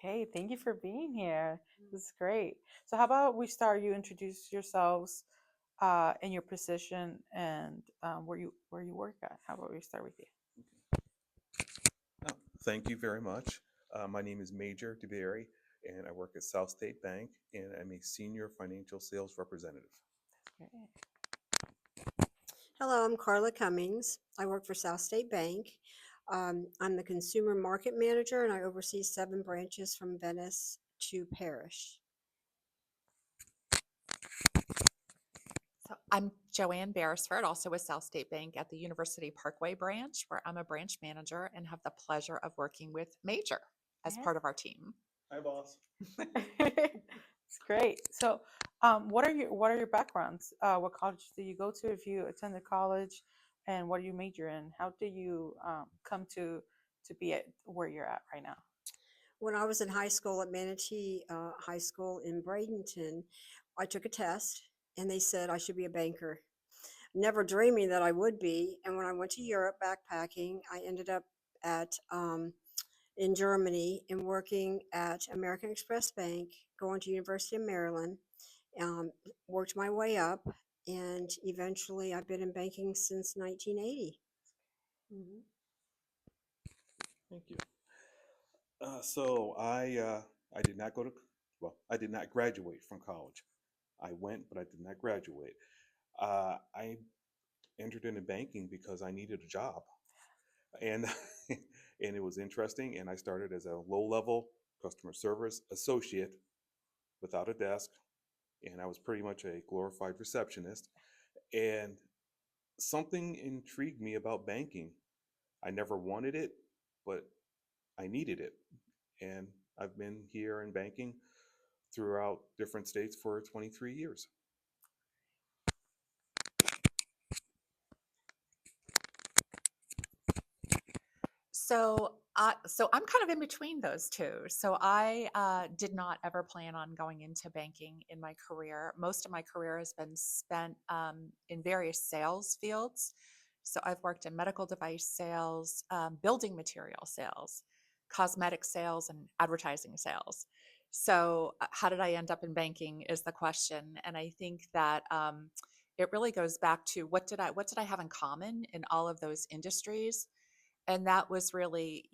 Okay, thank you for being here. This is great. So, how about we start? You introduce yourselves, and your position, and where you work at. How about we start with you? Oh, thank you very much. My name is Major DeBerry, and I work at SouthState Bank, and I'm a senior financial sales representative. That's great. Hello, I'm Carla Cummings. I work for SouthState Bank. I'm the consumer market manager and I oversee 7 branches from Venice to Parrish. So I'm Joanne Beresford, also with South State Bank at the University Parkway branch, where I'm a branch manager and have the pleasure of working with Major as Yeah. part of our team. Hi, boss. It's great. So, what are your backgrounds? What college did you go to if you attended college, and what do you major in? How did you come to be at where you're at right now? When I was in high school at Manatee High School in Bradenton, I took a test and they said I should be a banker. Never dreaming that I would be. And when I went to Europe backpacking, I ended up at in Germany and working at American Express Bank, going to University of Maryland, um, worked my way up, and eventually I've been in banking since 1980. Mhm. Thank you. So I did not go to well, I did not graduate from college. I went, but I did not graduate. I entered into banking because I needed a job, and and it was interesting. And I started as a low-level customer service associate without a desk, and I was pretty much a glorified receptionist. And something intrigued me about banking. I never wanted it, but I needed it. And I've been here in banking throughout different states for 23 years. So I'm kind of in between those two. So I did not ever plan on going into banking in my career. Most of my career has been spent in various sales fields. So I've worked in medical device sales, building material sales, cosmetic sales, and advertising sales. So how did I end up in banking is the question, and I think that it really goes back to what did I have in common in all of those industries, and that was really,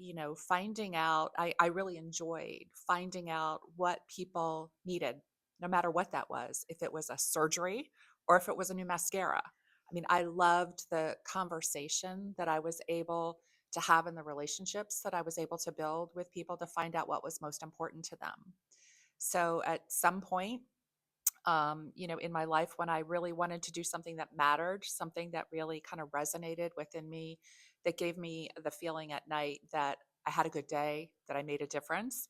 finding out. I really enjoyed finding out what people needed, no matter what that was, if it was a surgery or if it was a new mascara. I mean, I loved the conversation that I was able to have and the relationships that I was able to build with people to find out what was most important to them. So at some point, in my life, when I really wanted to do something that mattered, something that really kind of resonated within me, that gave me the feeling at night that I had a good day, that I made a difference.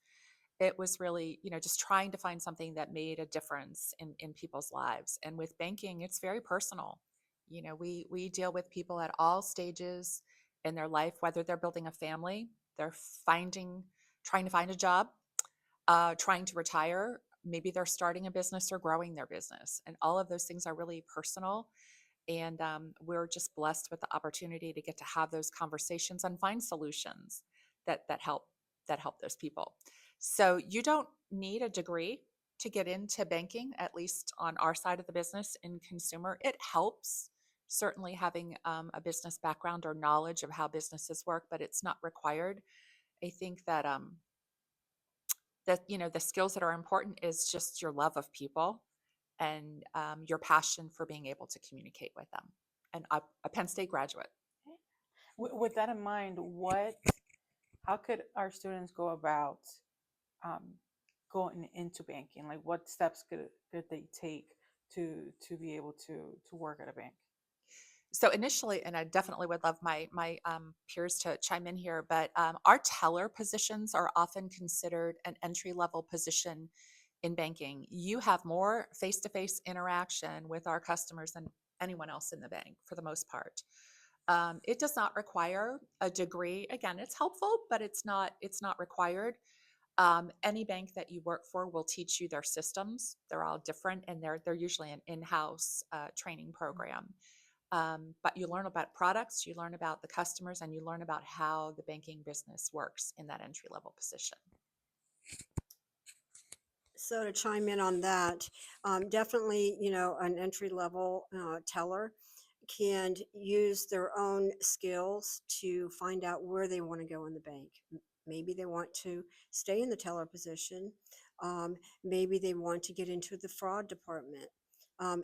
It was really, just trying to find something that made a difference in people's lives. And with banking, it's very personal. We deal with people at all stages in their life, whether they're building a family, they're trying to find a job, trying to retire. Maybe they're starting a business or growing their business. And all of those things are really personal. And we're just blessed with the opportunity to get to have those conversations and find solutions that help those people. So you don't need a degree to get into banking, at least on our side of the business in consumer. It helps certainly having a business background or knowledge of how businesses work, but it's not required. I think that the skills that are important is just your love of people and your passion for being able to communicate with them. And a Penn State graduate. With that in mind, how could our students go about um, going into banking? Like, what steps could they take to be able to work at a bank? So initially, and I definitely would love my peers to chime in here, but our teller positions are often considered an entry level position in banking. You have more face to face interaction with our customers than anyone else in the bank for the most part. It does not require a degree. Again, it's helpful, but it's not required. Any bank that you work for will teach you their systems. They're all different, and they're usually an in-house training program. But you learn about products, you learn about the customers, and you learn about how the banking business works in that entry level position. So to chime in on that, definitely, an entry level teller can use their own skills to find out where they want to go in the bank. Maybe they want to stay in the teller position. Maybe they want to get into the fraud department.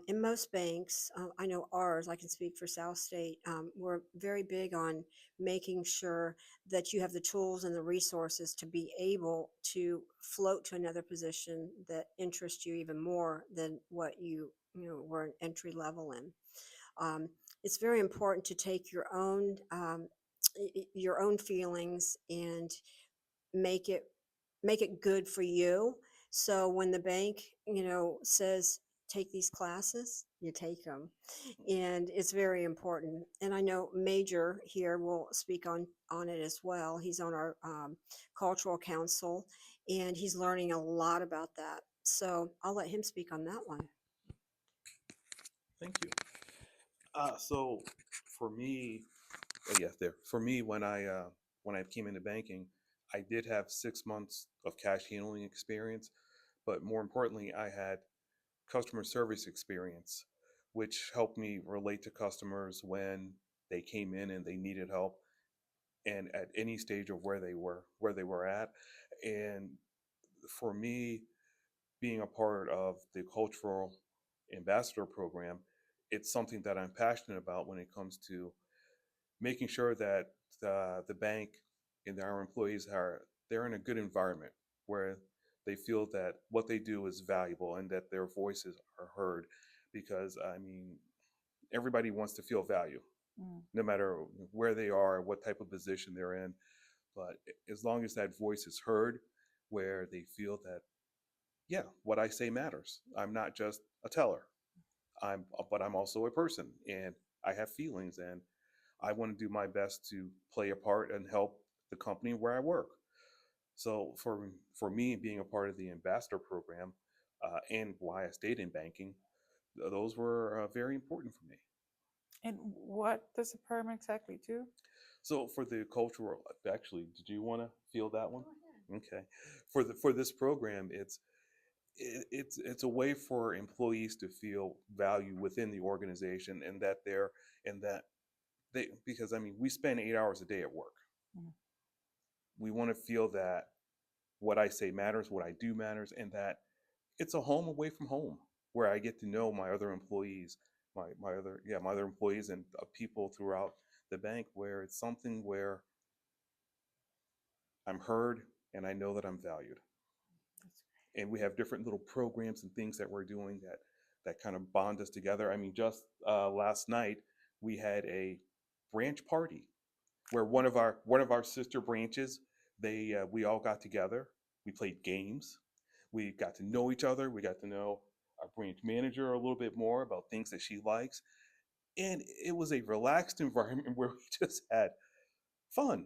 In most banks, I know ours, I can speak for South State, we're very big on making sure that you have the tools and the resources to be able to float to another position that interests you even more than what were an entry level in. Um, it's very important to take your own feelings and make it make it good for you. So when the bank, says take these classes, you take them, and it's very important. And I know Major here will speak on it as well. He's on our cultural council, and he's learning a lot about that. So I'll let him speak on that one. Thank you. So for me, yeah, there. For me, when I came into banking, I did have 6 months of cash handling experience, but more importantly, I had customer service experience, which helped me relate to customers when they came in and they needed help, and at any stage of where they were at. And for me, being a part of the cultural ambassador program, it's something that I'm passionate about when it comes to making sure that the bank and our employees they're in a good environment where they feel that what they do is valuable and that their voices are heard. Because I mean, everybody wants to feel value, Mm. no matter where they are, what type of position they're in. But as long as that voice is heard, where they feel that, yeah, what I say matters. I'm not just a teller. But I'm also a person, and I have feelings, and I want to do my best to play a part and help the company where I work. So for me, being a part of the ambassador program, and why I stayed in banking, those were very important for me. And what does the program exactly do? So for the cultural, actually, did you want to feel that one? Okay. For this program, it's a way for employees to feel value within the organization, and that they, because I mean, we spend 8 hours a day at work. Mm. We want to feel that what I say matters, what I do matters, and that it's a home away from home where I get to know my other employees, my other employees and people throughout the bank, where it's something where I'm heard and I know that I'm valued. That's And we have different little programs and things that we're doing that kind of bond us together. I mean, just last night we had a branch party where one of our sister branches, we all got together. We played games. We got to know each other. We got to know our branch manager a little bit more about things that she likes, and it was a relaxed environment where we just had fun.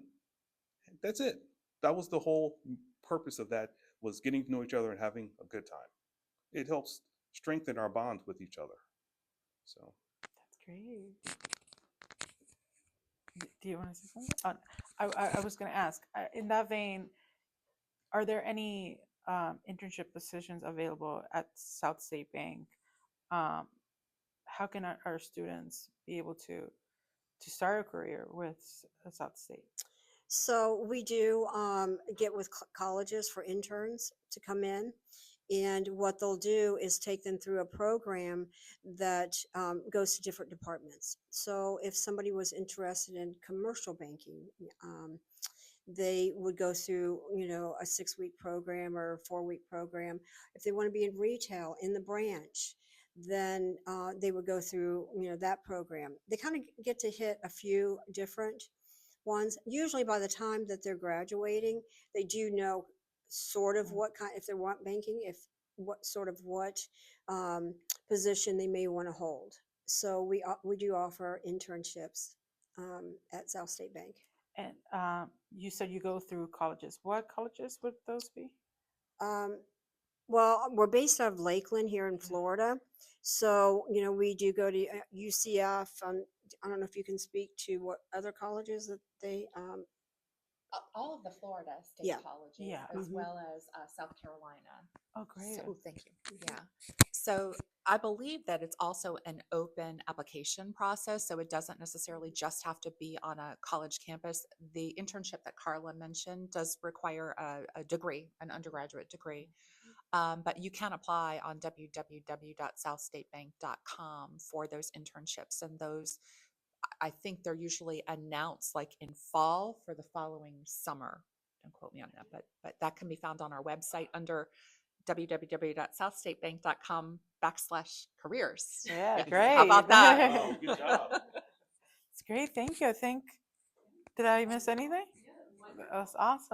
That's it. That was the whole purpose of that, was getting to know each other and having a good time. It helps strengthen our bonds with each other. So great. Do you want to say something? I was going to ask, in that vein, are there any internship positions available at South State Bank? Um, how can our students be able to start a career with South State? So we do get with colleges for interns to come in. And what they'll do is take them through a program that goes to different departments. So if somebody was interested in commercial banking, they would go through, a 6-week program or a 4-week program. If they want to be in retail in the branch, then they would go through, that program. They kind of get to hit a few different ones. Usually by the time that they're graduating, they do know sort of what kind, if they want banking, if what sort of what um, position they may want to hold. So we do offer internships at South State Bank. And you said you go through colleges. What colleges would those be? Um, well, we're based out of Lakeland here in Florida. So, we do go to UCF. I don't know if you can speak to what other colleges that they All of the Florida state Yeah. colleges, Yeah. as Mhm. well as South Carolina. Oh, great. So, thank you. Yeah. So I believe that it's also an open application process. So it doesn't necessarily just have to be on a college campus. The internship that Carla mentioned does require a degree, an undergraduate degree. But you can apply on www.southstatebank.com for those internships. And those, I think they're usually announced like in fall for the following summer. Don't quote me on that, but that can be found on our website under www.southstatebank.com/careers. Yeah, Yes. great. How about that? Wow, good job. It's great. Thank you. I think, did I miss anything? That was awesome.